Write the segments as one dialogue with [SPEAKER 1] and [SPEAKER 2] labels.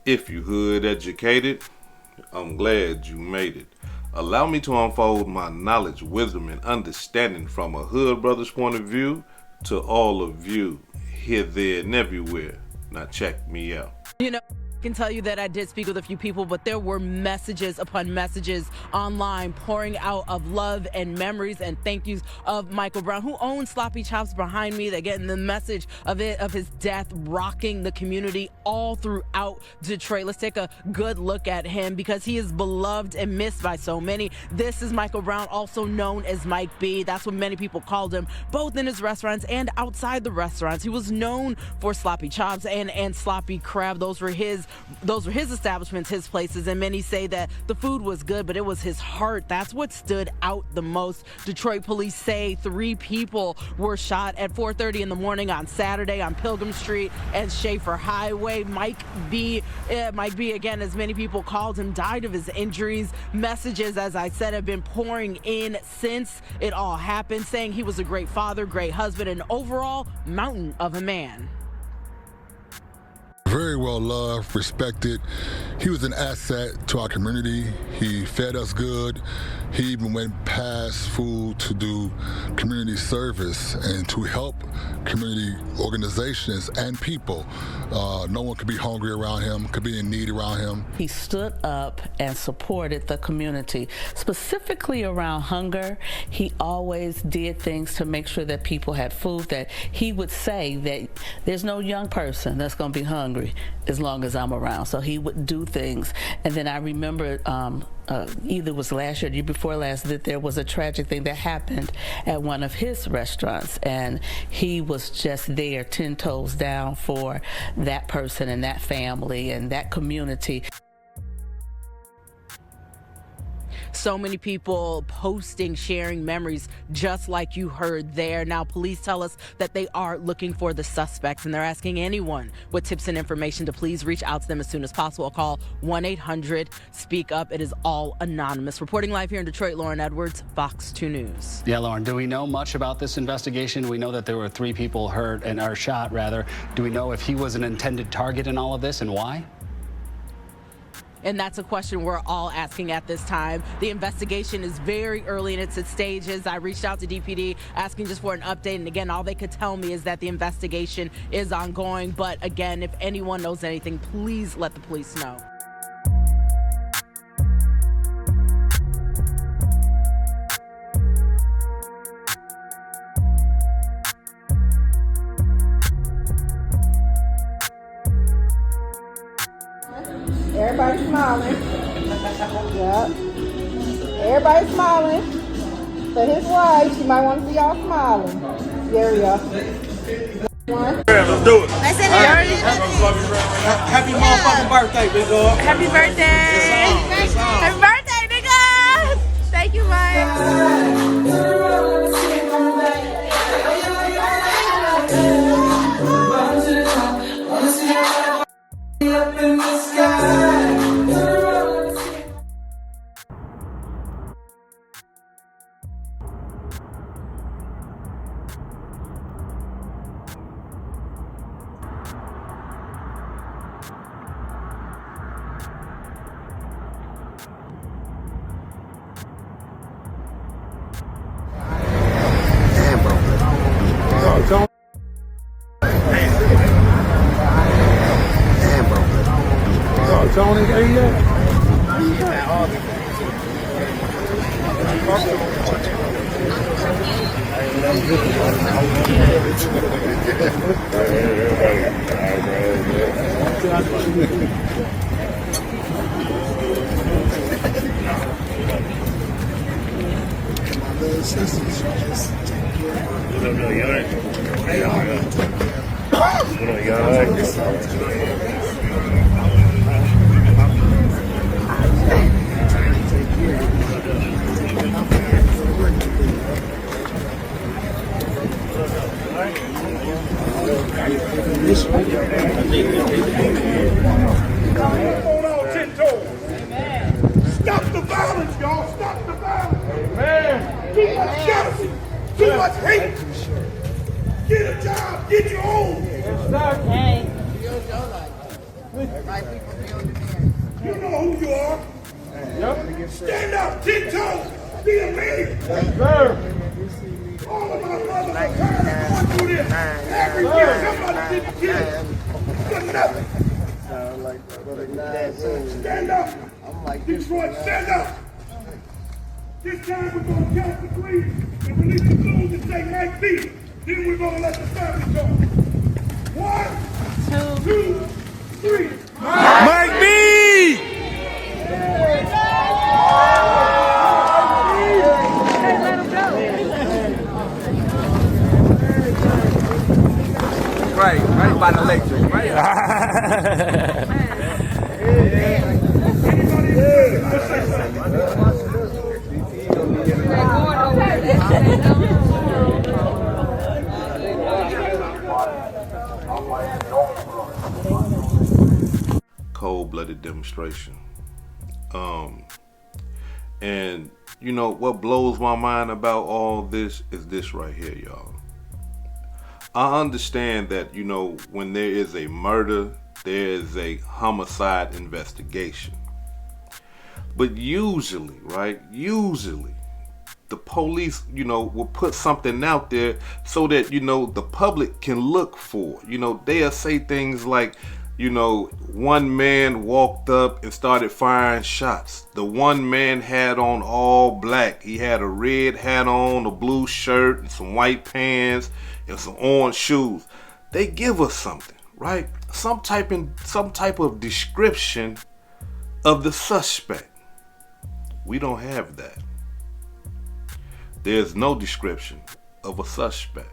[SPEAKER 1] If you hood educated, I'm glad you made it. Allow me to unfold my knowledge, wisdom, and understanding from a hood brother's point of view to all of you, here, there, and everywhere. Now check me out.
[SPEAKER 2] I can tell you that I did speak with a few people, but there were messages upon messages online pouring out of love and memories and thank yous of Michael Brown, who owns Sloppy Chops behind me. They're getting the message of his death rocking the community all throughout Detroit. Let's take a good look at him because he is beloved and missed by so many. This is Michael Brown, also known as Mike B. That's what many people called him, both in his restaurants and outside the restaurants. He was known for Sloppy Chops and Sloppy Crab. Those were his establishments, his places, and many say that the food was good, but it was his heart. That's what stood out the most. Detroit police say 3 people were shot at 4:30 in the morning on Saturday on Pilgrim Street and Schaefer Highway. Mike B, again, as many people called him, died of his injuries. Messages, as I said, have been pouring in since it all happened, saying he was a great father, great husband, and overall mountain of a man.
[SPEAKER 3] Very well loved, respected. He was an asset to our community. He fed us good. He even went past food to do community service and to help community organizations and people. No one could be hungry around him, could be in need around him.
[SPEAKER 4] He stood up and supported the community, specifically around hunger. He always did things to make sure that people had food, that he would say that there's no young person that's going to be hungry as long as I'm around. So he would do things. And then I remember either it was last year or the year before last that there was a tragic thing that happened at one of his restaurants, and he was just there 10 toes down for that person and that family and that community.
[SPEAKER 2] So many people posting, sharing memories just like you heard there. Now, police tell us that they are looking for the suspects, and they're asking anyone with tips and information to please reach out to them as soon as possible. Call 1-800-SPEAK-UP. It is all anonymous. Reporting live here in Detroit, Lauren Edwards, Fox 2 News.
[SPEAKER 5] Yeah, Lauren, do we know much about this investigation? We know that there were 3 people hurt and are shot, rather. Do we know if he was an intended target in all of this and why?
[SPEAKER 2] And that's a question we're all asking at this time. The investigation is very early in its stages. I reached out to DPD asking just for an update. And again, all they could tell me is that the investigation is ongoing. But again, if anyone knows anything, please let the police know.
[SPEAKER 6] Everybody smiling. Yep. Everybody smiling. So his wife, she might want to see y'all smiling. There we go. One.
[SPEAKER 7] Let's do it.
[SPEAKER 8] Let's do it.
[SPEAKER 7] Happy motherfucking birthday, big dog.
[SPEAKER 8] Happy birthday. Happy birthday, nigga. Thank you,
[SPEAKER 9] Up in the sky.
[SPEAKER 7] Damn, bro.
[SPEAKER 9] Tony, there you go.
[SPEAKER 7] Stop the violence, y'all. Stop the violence. Amen. Too much jealousy. Too much hate. Get a job. Get your own.
[SPEAKER 9] Hey.
[SPEAKER 7] You know who you are. Yep. Stand up, 10 toes, be a man. Yes, sir. All of my brothers are tired of going through this. Every year somebody didn't kill it. For nothing. Stand up. Detroit, stand up. This time we're going to count to 3 and release the blues and say Mike B. Then we're going to let the family go. 1, 2, 3.
[SPEAKER 9] Mike B! Right by the lake, right?
[SPEAKER 1] Cold-blooded demonstration. And you know what blows my mind about all this is this right here, y'all. I understand that, you know, when there is a murder, there is a homicide investigation. But usually, right, the police, you know, will put something out there so that, you know, the public can look for. You know, they'll say things like, you know, one man walked up and started firing shots. The one man had on all black. He had a red hat on, a blue shirt, and some white pants, and some orange shoes. They give us something, right? Some type of description of the suspect. We don't have that. There's no description of a suspect.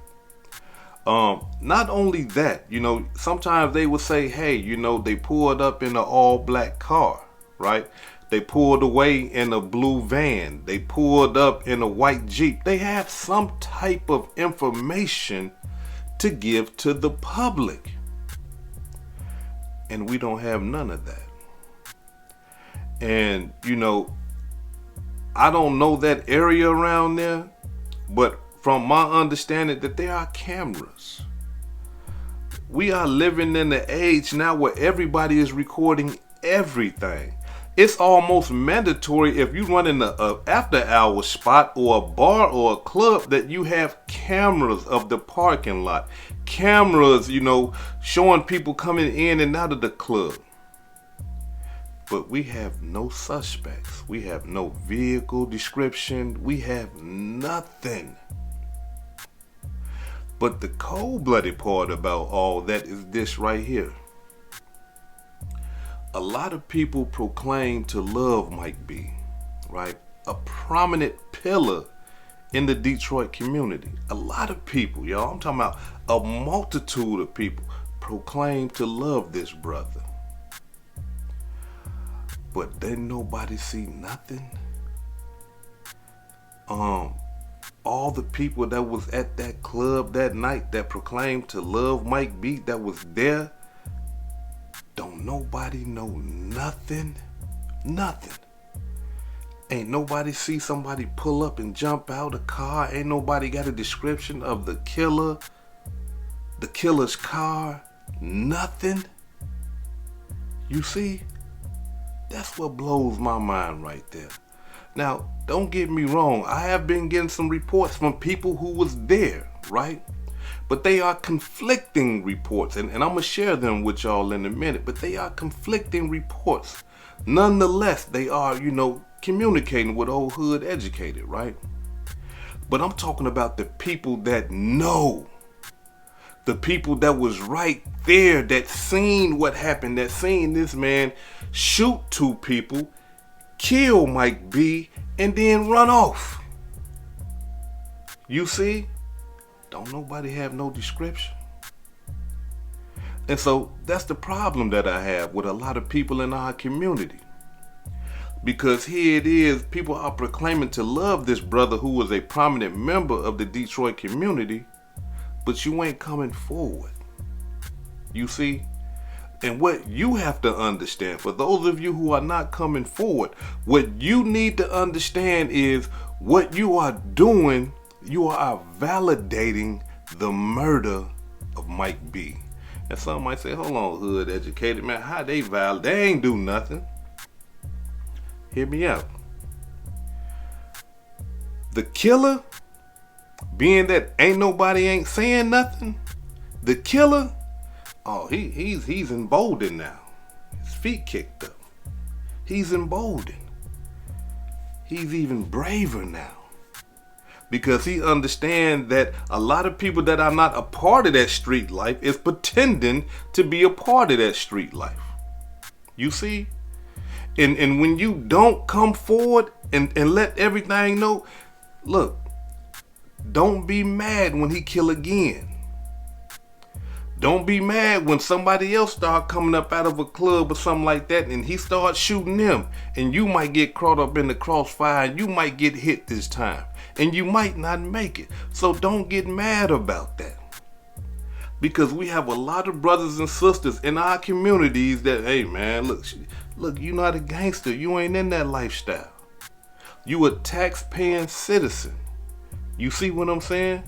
[SPEAKER 1] Not only that, you know, sometimes they will say, hey, you know, they pulled up in an all black car, right? They pulled away in a blue van. They pulled up in a white Jeep. They have some type of information to give to the public. And we don't have none of that. And, you know, I don't know that area around there, but from my understanding that there are cameras. We are living in the age now where everybody is recording everything. It's almost mandatory if you run in a after hour spot or a bar or a club that you have cameras of the parking lot. Cameras, you know, showing people coming in and out of the club. But we have no suspects. We have no vehicle description. We have nothing. But the cold-blooded part about all that is this right here. A lot of people proclaim to love Mike B, right? A prominent pillar in the Detroit community. A lot of people, y'all, I'm talking about a multitude of people proclaim to love this brother. But didn't nobody see nothing? All the people that was at that club that night that proclaimed to love Mike B that was there, don't nobody know nothing? Nothing. Ain't nobody see somebody pull up and jump out a car. Ain't nobody got a description of the killer, the killer's car. Nothing. You see? That's what blows my mind right there. Now, don't get me wrong. I have been getting some reports from people who was there, right? But they are conflicting reports, and I'm going to share them with y'all in a minute, but they are conflicting reports. Nonetheless, they are, you know, communicating with old hood educated, right? But I'm talking about the people that know. The people that was right there, that seen what happened, that seen this man shoot 2 people, kill Mike B, and then run off. You see? Don't nobody have no description. And so that's the problem that I have with a lot of people in our community. Because here it is, people are proclaiming to love this brother who was a prominent member of the Detroit community, but you ain't coming forward. You see? And what you have to understand, for those of you who are not coming forward, what you need to understand is what you are doing, you are validating the murder of Mike B. And some might say, hold on, hood educated, man, how they violate? They ain't do nothing. Hear me out. The killer, being that ain't nobody ain't saying nothing, the killer, oh, he's emboldened now. His feet kicked up. He's emboldened. He's even braver now. Because he understands that a lot of people that are not a part of that street life is pretending to be a part of that street life. You see? And when you don't come forward and let everything know, look, don't be mad when he kill again. Don't be mad when somebody else start coming up out of a club or something like that and he starts shooting them, and you might get caught up in the crossfire and you might get hit this time and you might not make it. So don't get mad about that. Because we have a lot of brothers and sisters in our communities that, hey man, look, you're not a gangster. You ain't in that lifestyle. You a tax-paying citizen. You see what I'm saying?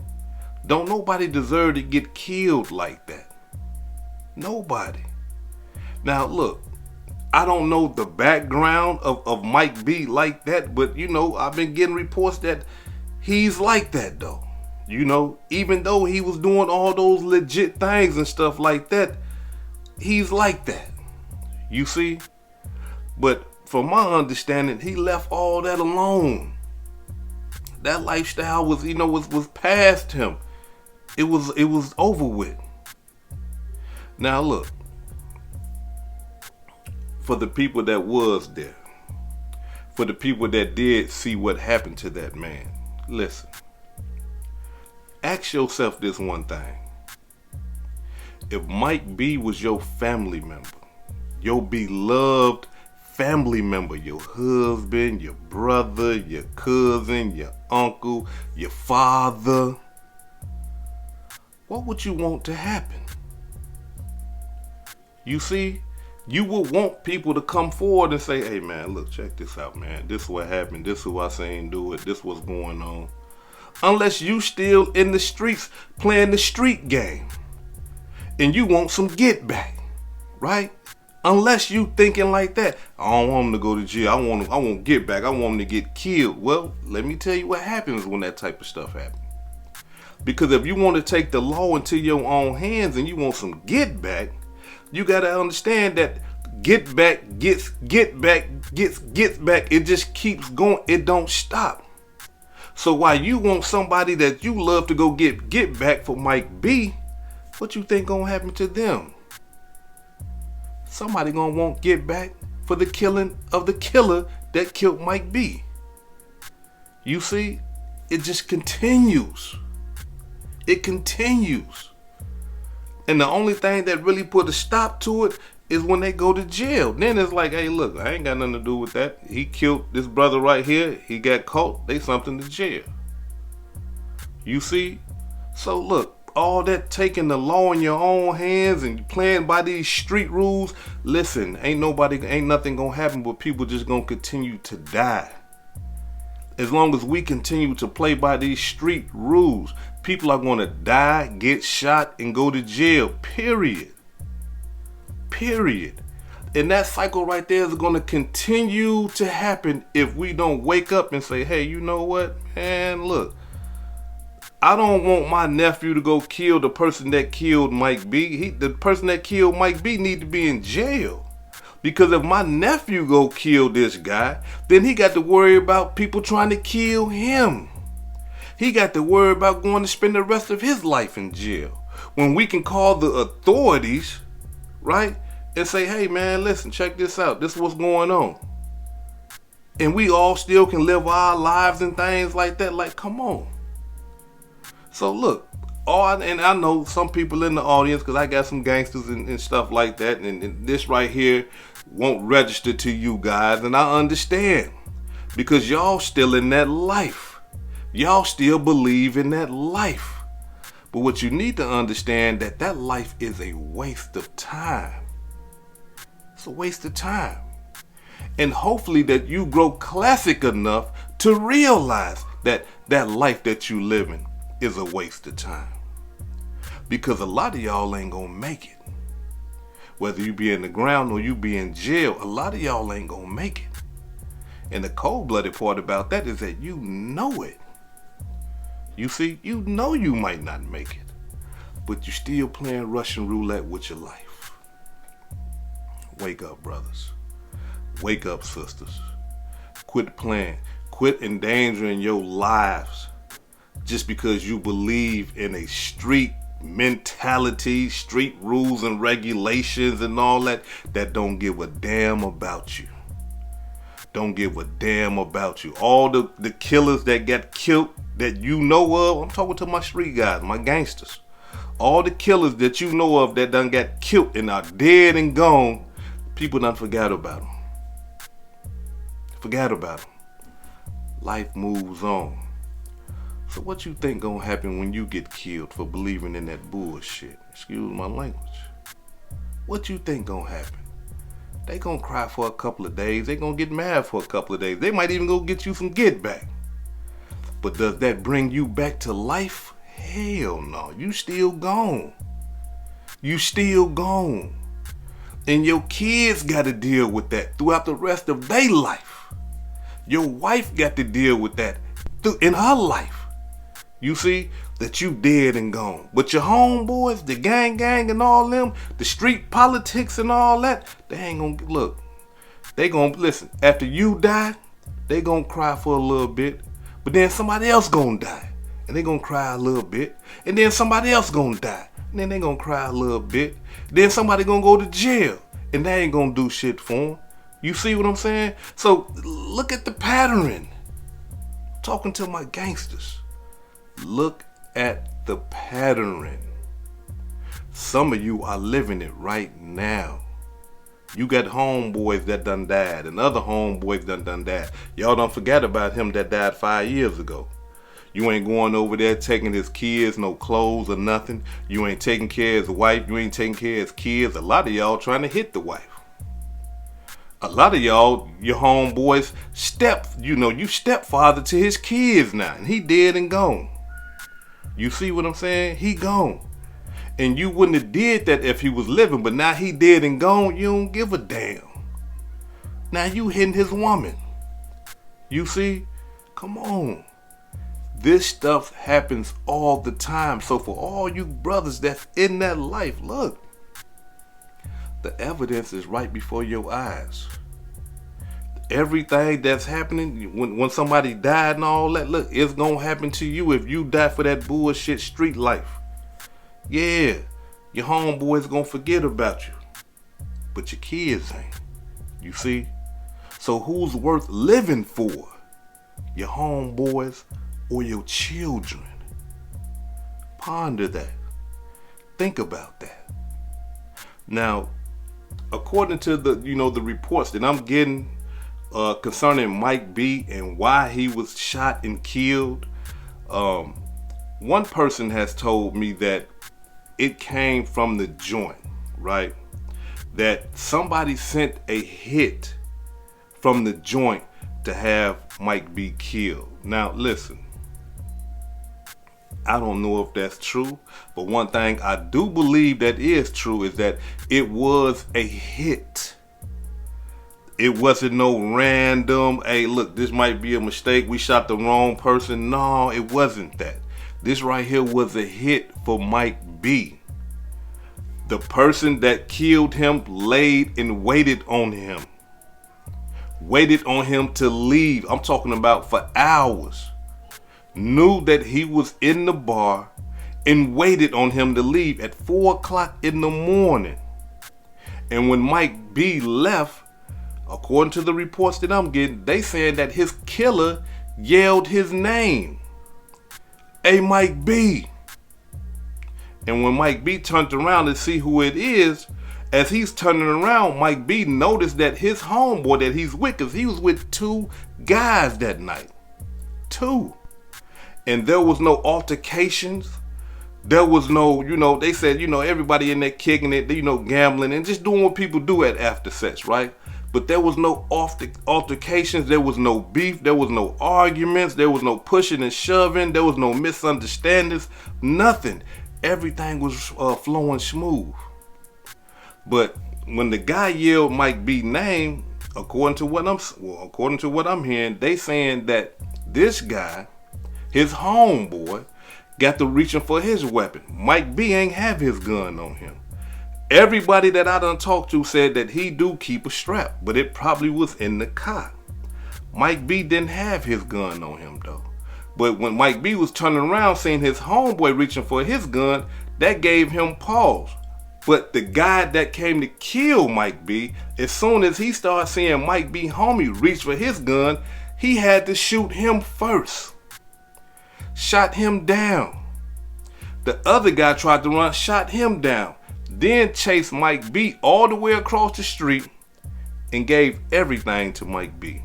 [SPEAKER 1] Don't nobody deserve to get killed like that. Nobody. Now look, I don't know the background of Mike B like that, but you know, I've been getting reports that he's like that though. You know, even though he was doing all those legit things and stuff like that, he's like that. You see? But from my understanding, he left all that alone. That lifestyle was, you know, was past him. It was over with. Now look, for the people that was there, for the people that did see what happened to that man, listen. Ask yourself this one thing. If Mike B was your family member, your beloved family member, your husband, your brother, your cousin, your uncle, your father, what would you want to happen? You see, you would want people to come forward and say, hey man, look, check this out, man. This is what happened. This is who I seen do it. This what's going on. Unless you still in the streets playing the street game and you want some get back, right? Unless you thinking like that, I don't want him to go to jail. I want get back. I want him to get killed. Well, let me tell you what happens when that type of stuff happens. Because if you want to take the law into your own hands and you want some get back, you got to understand that get back gets back. It just keeps going. It don't stop. So while you want somebody that you love to go get back for Mike B, what you think gonna happen to them? Somebody gonna want get back for the killing of the killer that killed Mike B. You see, it just continues. It continues. And the only thing that really put a stop to it is when they go to jail. Then it's like, hey, look, I ain't got nothing to do with that. He killed this brother right here. He got caught. They something to jail. You see? So look, all that taking the law in your own hands and playing by these street rules, listen, ain't nothing gonna happen, but people just gonna continue to die. As long as we continue to play by these street rules, people are gonna die, get shot, and go to jail, period. Period. And that cycle right there is going to continue to happen if we don't wake up and say, hey, you know what, man, look, I don't want my nephew to go kill the person that killed Mike B. The person that killed Mike B need to be in jail. Because if my nephew go kill this guy, then he got to worry about people trying to kill him. He got to worry about going to spend the rest of his life in jail. When we can call the authorities, right, and say, hey man, listen, check this out. This is what's going on. And we all still can live our lives and things like that. Like, come on. So look, and I know some people in the audience, because I got some gangsters and stuff like that, and this right here won't register to you guys, and I understand. Because y'all still in that life. Y'all still believe in that life. But what you need to understand, that life is a waste of time. It's a waste of time. And hopefully that you grow classic enough to realize that life that you living is a waste of time. Because a lot of y'all ain't gonna make it. Whether you be in the ground or you be in jail, a lot of y'all ain't gonna make it. And the cold-blooded part about that is that you know it. You see, you know you might not make it, but you still playing Russian roulette with your life. Wake up, brothers. Wake up, sisters. Quit playing. Quit endangering your lives just because you believe in a street mentality, street rules and regulations and all that don't give a damn about you. Don't give a damn about you. All the killers that got killed that you know of, I'm talking to my street guys, my gangsters. All the killers that you know of that done got killed and are dead and gone, people done forgot about them. Forgot about them. Life moves on. So what you think gonna happen when you get killed for believing in that bullshit? Excuse my language. What you think gonna happen? They gonna cry for a couple of days. They gonna get mad for a couple of days. They might even go get you some get back. But does that bring you back to life? Hell no. You still gone. You still gone. And your kids gotta deal with that throughout the rest of their life. Your wife got to deal with that in her life. You see that you dead and gone. But your homeboys, the gang and all them, the street politics and all that, they ain't gonna look. They gonna listen. After you die, they gonna cry for a little bit. But then somebody else gonna die. And they gonna cry a little bit. And then somebody else gonna die. And then they gonna cry a little bit. Then somebody gonna go to jail. And they ain't gonna do shit for them. You see what I'm saying? So look at the pattern. Talking to my gangsters. Look at the pattern. Some of you are living it right now. You got homeboys that done died and other homeboys done died. Y'all don't forget about him that died 5 years ago. You ain't going over there taking his kids no clothes or nothing. You ain't taking care of his wife. You ain't taking care of his kids. A lot of y'all trying to hit the wife. A lot of y'all, your homeboys, you stepfather to his kids now. And he dead and gone. You see what I'm saying? He gone. And you wouldn't have did that if he was living. But now he dead and gone. You don't give a damn. Now you hitting his woman. You see? Come on. This stuff happens all the time. So for all you brothers that's in that life, look. The evidence is right before your eyes. Everything that's happening, when somebody died and all that, look, it's gonna happen to you if you die for that bullshit street life. Yeah, your homeboys gonna forget about you. But your kids ain't. You see? So who's worth living for? Your homeboys or your children? Ponder that. Think about that. Now, according to the reports that I'm getting concerning Mike B and why he was shot and killed, one person has told me that it came from the joint, right? That somebody sent a hit from the joint to have Mike B killed. Now listen, I don't know if that's true, but one thing I do believe that is true is that it was a hit. It wasn't no random, hey, look, this might be a mistake. We shot the wrong person. No, it wasn't that. This right here was a hit for Mike B. The person that killed him laid and waited on him. Waited on him to leave. I'm talking about for hours. Knew that he was in the bar and waited on him to leave at 4 o'clock in the morning. And when Mike B left, according to the reports that I'm getting, they saying that his killer yelled his name. Hey, Mike B. And when Mike B turned around to see who it is, as he's turning around, Mike B noticed that his homeboy that he's with, because he was with 2 guys that night. 2. And there was no altercations. There was no, they said, everybody in there kicking it, gambling and just doing what people do at after sex, right? But there was no altercations. There was no beef. There was no arguments. There was no pushing and shoving. There was no misunderstandings. Nothing. Everything was flowing smooth. But when the guy yelled Mike B name, according to what I'm hearing, they saying that this guy, his homeboy, got to reaching for his weapon. Mike B ain't have his gun on him. Everybody that I done talked to said that he do keep a strap, but it probably was in the car. Mike B didn't have his gun on him though. But when Mike B was turning around seeing his homeboy reaching for his gun, that gave him pause. But the guy that came to kill Mike B, as soon as he started seeing Mike B homie reach for his gun, he had to shoot him first. Shot him down. The other guy tried to run, shot him down. Then chased Mike B all the way across the street and gave everything to Mike B.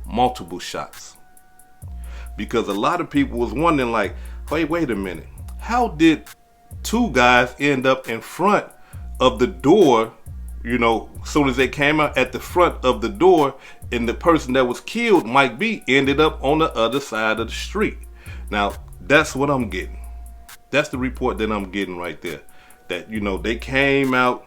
[SPEAKER 1] Multiple shots. Because a lot of people was wondering like, wait a minute. How did two guys end up in front of the door, as soon as they came out at the front of the door, and the person that was killed, Mike B, ended up on the other side of the street. Now, that's what I'm getting. That's the report that I'm getting right there. That, they came out,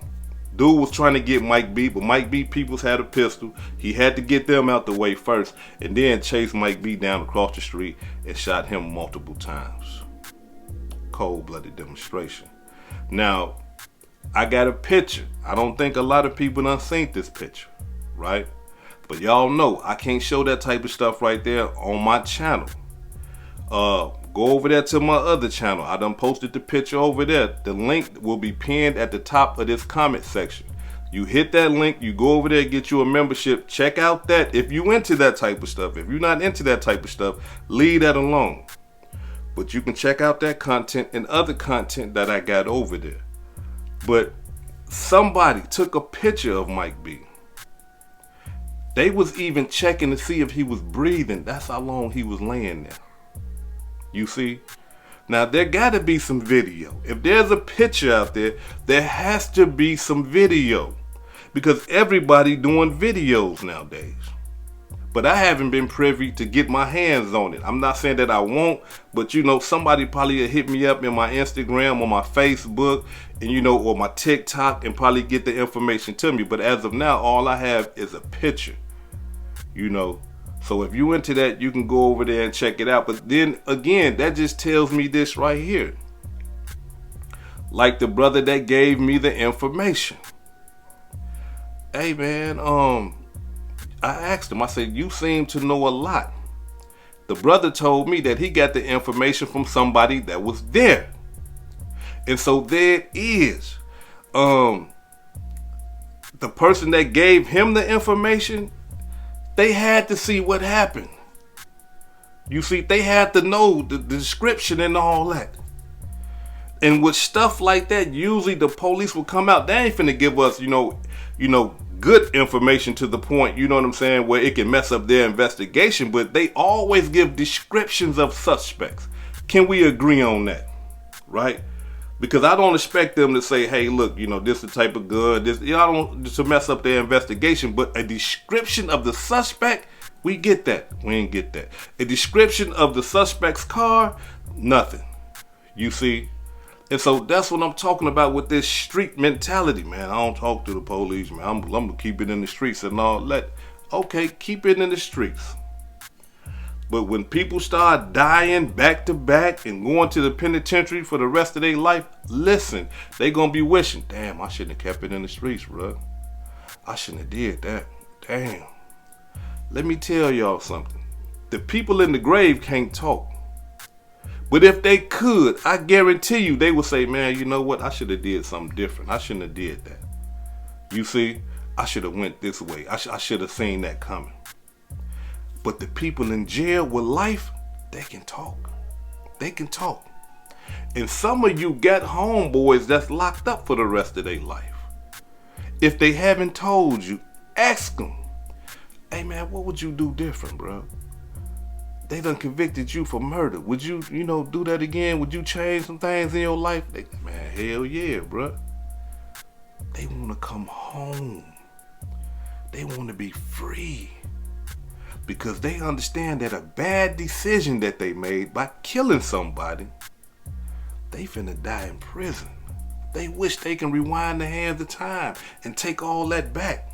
[SPEAKER 1] dude was trying to get Mike B, but Mike B peoples had a pistol. He had to get them out the way first, and then chased Mike B down across the street and shot him multiple times. Cold-blooded demonstration. Now, I got a picture. I don't think a lot of people done seen this picture, right? But y'all know I can't show that type of stuff right there on my channel. Go over there to my other channel. I done posted the picture over there. The link will be pinned at the top of this comment section. You hit that link, you go over there, get you a membership. Check out that. If you into that type of stuff, if you're not into that type of stuff, leave that alone. But you can check out that content and other content that I got over there. But somebody took a picture of Mike B. They was even checking to see if he was breathing. That's how long he was laying there. You see? Now, there gotta be some video. If there's a picture out there, there has to be some video. Because everybody doing videos nowadays. But I haven't been privy to get my hands on it. I'm not saying that I won't, but somebody probably will hit me up in my Instagram or my Facebook and or my TikTok and probably get the information to me. But as of now, all I have is a picture. So if you into that, you can go over there and check it out. But then again, that just tells me this right here. Like the brother that gave me the information. Hey man, I asked him, I said, you seem to know a lot. The brother told me that he got the information from somebody that was there. And so there it is. The person that gave him the information, they had to see what happened. You see, they had to know the description and all that. And with stuff like that, usually the police will come out. They ain't finna give us, good information to the point, you know what I'm saying, where it can mess up their investigation, but they always give descriptions of suspects. Can we agree on that? Right? Because I don't expect them to say, hey, look, this is the type of gun, this, I don't want to mess up their investigation, but a description of the suspect, we get that. We ain't get that. A description of the suspect's car, nothing. You see? And so that's what I'm talking about with this street mentality, man. I don't talk to the police, man. I'm gonna keep it in the streets and all that. Okay, keep it in the streets. But when people start dying back to back and going to the penitentiary for the rest of their life, listen, they gonna be wishing, damn, I shouldn't have kept it in the streets, bro. I shouldn't have did that. Damn. Let me tell y'all something. The people in the grave can't talk. But if they could, I guarantee you they would say, man, you know what? I should have did something different. I shouldn't have did that. You see, I should have went this way. I should have seen that coming. But the people in jail with life, they can talk. They can talk. And some of you got homeboys that's locked up for the rest of their life. If they haven't told you, ask them. Hey man, what would you do different, bro? They done convicted you for murder. Would you, do that again? Would you change some things in your life? Man, hell yeah, bro. They want to come home. They want to be free. Because they understand that a bad decision that they made by killing somebody, they finna die in prison They wish they can rewind the hands of time and take all that back.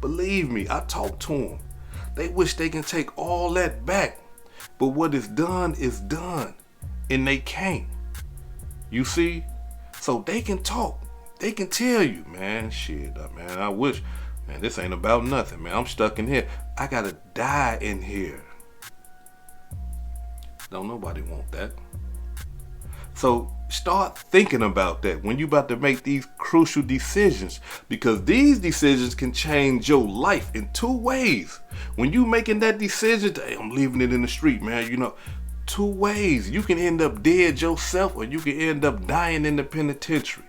[SPEAKER 1] Believe me, I talked to them. They wish they can take all that back. But what is done, and they can't. You see? So they can talk. They can tell you, man, shit, man, I wish, man, this ain't about nothing, man. I'm stuck in here. I gotta die in here. Don't nobody want that. So start thinking about that when you about to make these crucial decisions, because these decisions can change your life in two ways. When you making that decision, hey, I'm leaving it in the street, man, you know, two ways. You can end up dead yourself, or you can end up dying in the penitentiary.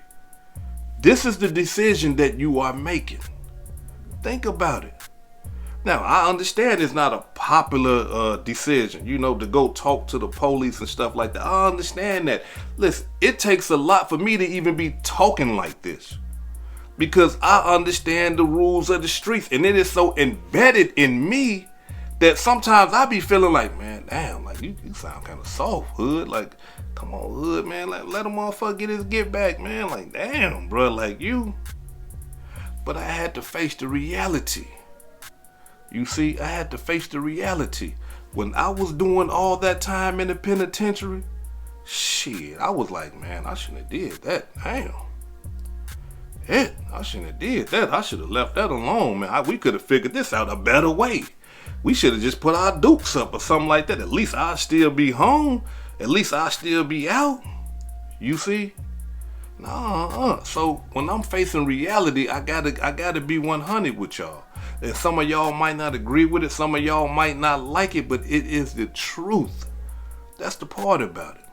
[SPEAKER 1] This is the decision that you are making. Think about it. Now, I understand it's not a popular decision, you know, to go talk to the police and stuff like that. I understand that. Listen, it takes a lot for me to even be talking like this, because I understand the rules of the streets, and it is so embedded in me that sometimes I be feeling like, man, damn, like you sound kind of soft, hood. Like, come on, hood, man, like let a motherfucker get his get back, man. Like, damn, bro, like you. But I had to face the reality. You see, I had to face the reality. When I was doing all that time in the penitentiary, shit, I was like, man, I shouldn't have did that. Damn. I shouldn't have did that. I should have left that alone, man. We could have figured this out a better way. We should have just put our dukes up or something like that. At least I'll still be home. At least I'll still be out. You see? So when I'm facing reality, I gotta be 100 with y'all. And some of y'all might not agree with it. Some of y'all might not like it, but it is the truth. That's the part about it.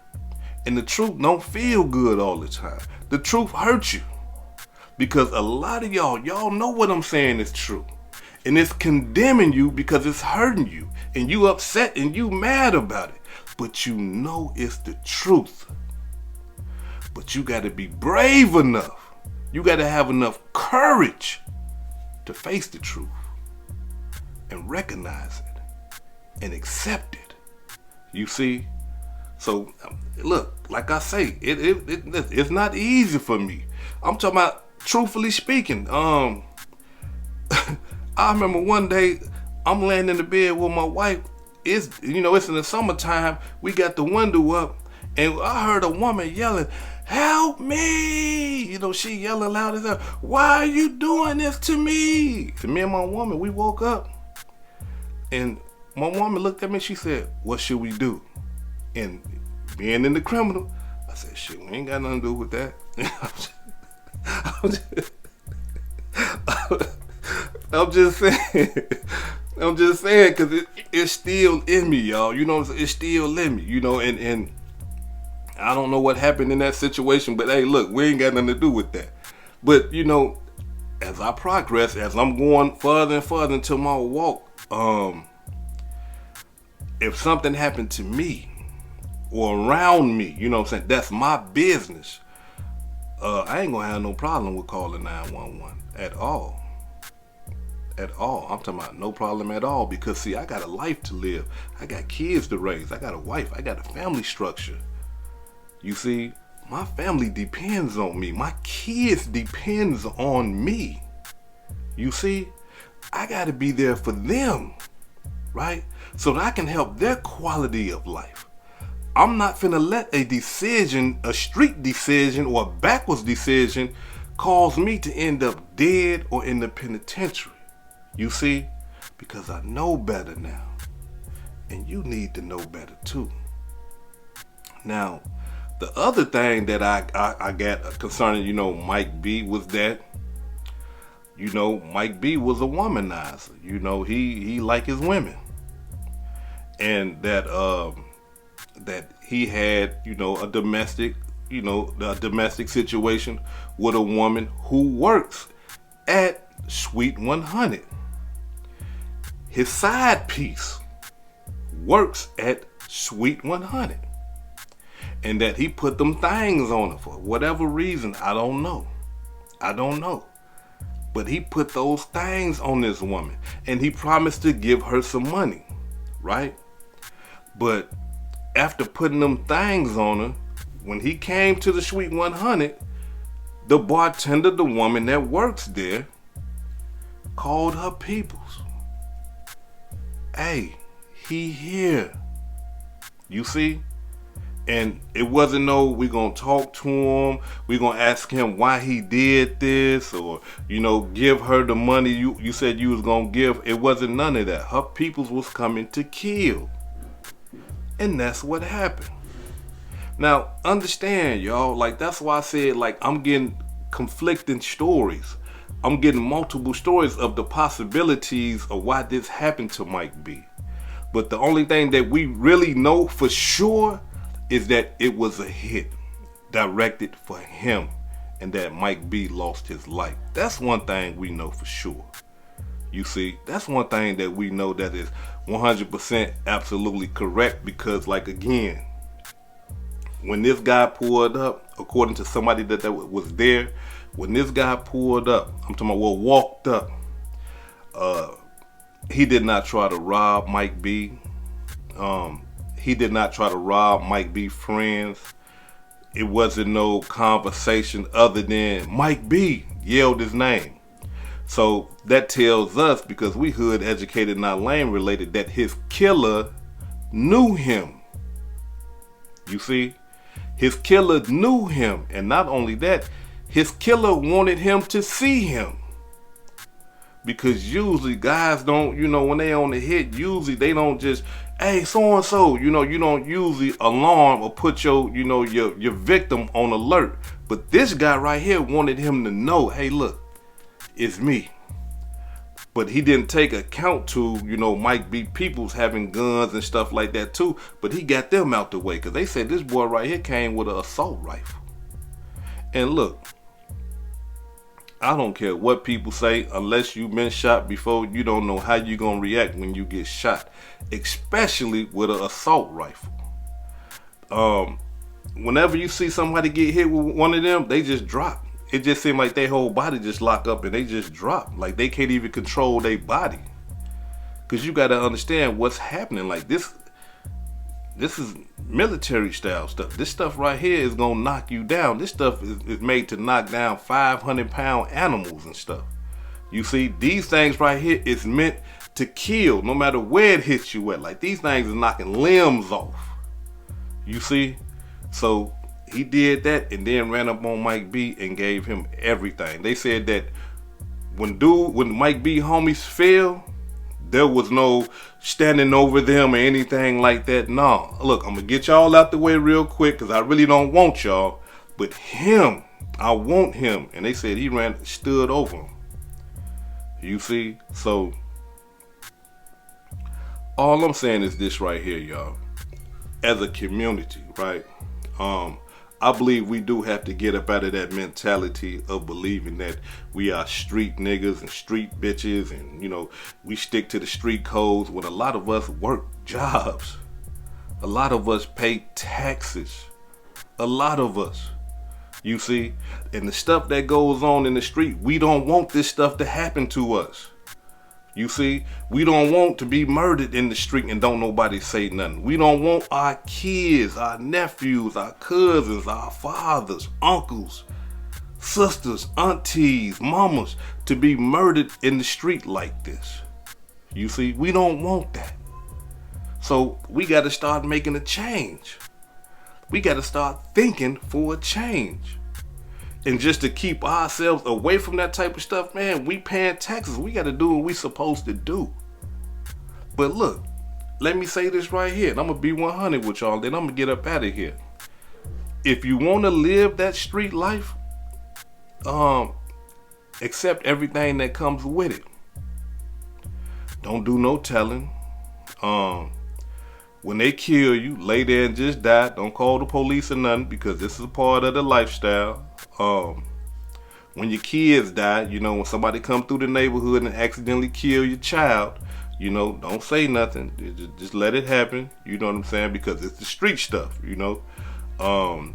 [SPEAKER 1] And the truth don't feel good all the time. The truth hurts you. Because a lot of y'all know what I'm saying is true. And it's condemning you because it's hurting you. And you upset and you mad about it. But you know it's the truth. But you got to be brave enough. You got to have enough courage to face the truth and recognize it and accept it. You see? So, look, like I say, it's not easy for me. I'm talking about, truthfully speaking, I remember one day I'm laying in the bed with my wife. It's in the summertime. We got the window up, and I heard a woman yelling, "Help me!" She yelling loud as hell. "Why are you doing this to me?" And me and my woman, we woke up, and my woman looked at me. She said, "What should we do?" And being in the criminal, I said, "Shit, we ain't got nothing to do with that." I'm just saying, because it's still in me, y'all. It's still in me, and I don't know what happened in that situation, but hey, look, we ain't got nothing to do with that. But, as I progress, as I'm going further and further into my walk, if something happened to me or around me, that's my business. I ain't gonna have no problem with calling 911 at all. At all. I'm talking about no problem at all, because see, I got a life to live. I got kids to raise. I got a wife. I got a family structure. You see, my family depends on me. My kids depends on me. You see, I got to be there for them, right? So that I can help their quality of life. I'm not finna let a street decision or a backwards decision cause me to end up dead or in the penitentiary. You see, because I know better now. And you need to know better too. Now, the other thing that I got concerning, Mike B was that, Mike B was a womanizer. He liked his women. And that he had, a domestic situation with a woman who works at Sweet 100. His side piece works at Sweet 100. And that he put them things on her for whatever reason. I don't know. But he put those things on this woman. And he promised to give her some money. Right? But after putting them things on her, when he came to the Sweet 100, The bartender, the woman that works there, called her peoples. Hey, he here. You see? And it wasn't no, we gonna talk to him, we gonna ask him why he did this, or, you know, give her the money you said you was gonna give. It wasn't none of that. Her peoples was coming to kill. And that's what happened. Now, understand, y'all, like, that's why I said, like, I'm getting conflicting stories. I'm getting multiple stories of the possibilities of why this happened to Mike B. But the only thing that we really know for sure is that it was a hit directed for him, and that Mike B lost his life. That's one thing we know for sure. You see, that's one thing that we know that is 100% absolutely correct, because, like, again, when this guy pulled up, according to somebody that was there, when this guy pulled up, I'm talking about, well, walked up, he did not try to rob Mike B. He did not try to rob Mike B friends. It wasn't no conversation other than Mike B yelled his name. So that tells us, because we hood educated, not lame related, that his killer knew him. You see? His killer knew him. And not only that, his killer wanted him to see him. Because usually guys don't, you know, when they on the hit, usually they don't just, hey, so-and-so, you know, you don't usually alarm or put your, you know, your victim on alert. But this guy right here wanted him to know, hey, look, it's me. But he didn't take account to, you know, Mike B peoples having guns and stuff like that too. But he got them out the way, because they said this boy right here came with an assault rifle. And look, I don't care what people say, unless you've been shot before, you don't know how you're going to react when you get shot, especially with an assault rifle. Whenever you see somebody get hit with one of them, they just drop. It just seems like their whole body just lock up and they just drop. Like they can't even control their body. Because you got to understand what's happening. Like this is military style stuff. This stuff right here is going to knock you down. This stuff is made to knock down 500-pound animals and stuff. You see, these things right here is meant to kill no matter where it hits you at. Like these things are knocking limbs off. You see? So he did that and then ran up on Mike B and gave him everything. They said that when Mike B homies fell, there was no standing over them or anything like that. No, look, I'm going to get y'all out the way real quick because I really don't want y'all. But him, I want him. And they said he stood over him. You see? So, all I'm saying is this right here, y'all. As a community, right? I believe we do have to get up out of that mentality of believing that we are street niggas and street bitches and, you know, we stick to the street codes when a lot of us work jobs. A lot of us pay taxes. A lot of us. You see? And the stuff that goes on in the street, we don't want this stuff to happen to us. You see, we don't want to be murdered in the street and don't nobody say nothing. We don't want our kids, our nephews, our cousins, our fathers, uncles, sisters, aunties, mamas to be murdered in the street like this. You see, we don't want that. So we got to start making a change. We got to start thinking for a change. And just to keep ourselves away from that type of stuff, man, we paying taxes. We got to do what we supposed to do. But look, let me say this right here. And I'm going to be 100 with y'all. Then I'm going to get up out of here. If you want to live that street life, accept everything that comes with it. Don't do no telling. When they kill you, lay there and just die. Don't call the police or nothing, because this is a part of the lifestyle. When your kids die, you know, when somebody come through the neighborhood and accidentally kill your child, you know, don't say nothing. Just let it happen. You know what I'm saying? Because it's the street stuff, you know.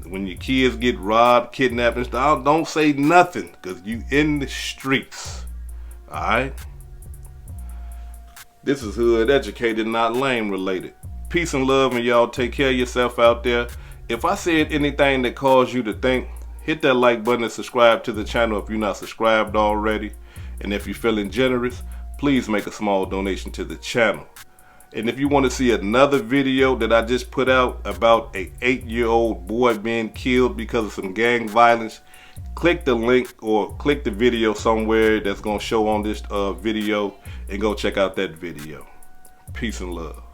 [SPEAKER 1] When your kids get robbed, kidnapped and stuff, don't say nothing, because you in the streets. Alright? This is hood educated, not lame related. Peace and love, and y'all take care of yourself out there. If I said anything that caused you to think, hit Hit that like button and subscribe to the channel if you're not subscribed already. And if you're feeling generous, please make a small donation to the channel. And if you want to see another video that I just put out about a 8-year-old boy being killed because of some gang violence, click the link or click the video somewhere that's going to show on this video and go check out that video. Peace and love.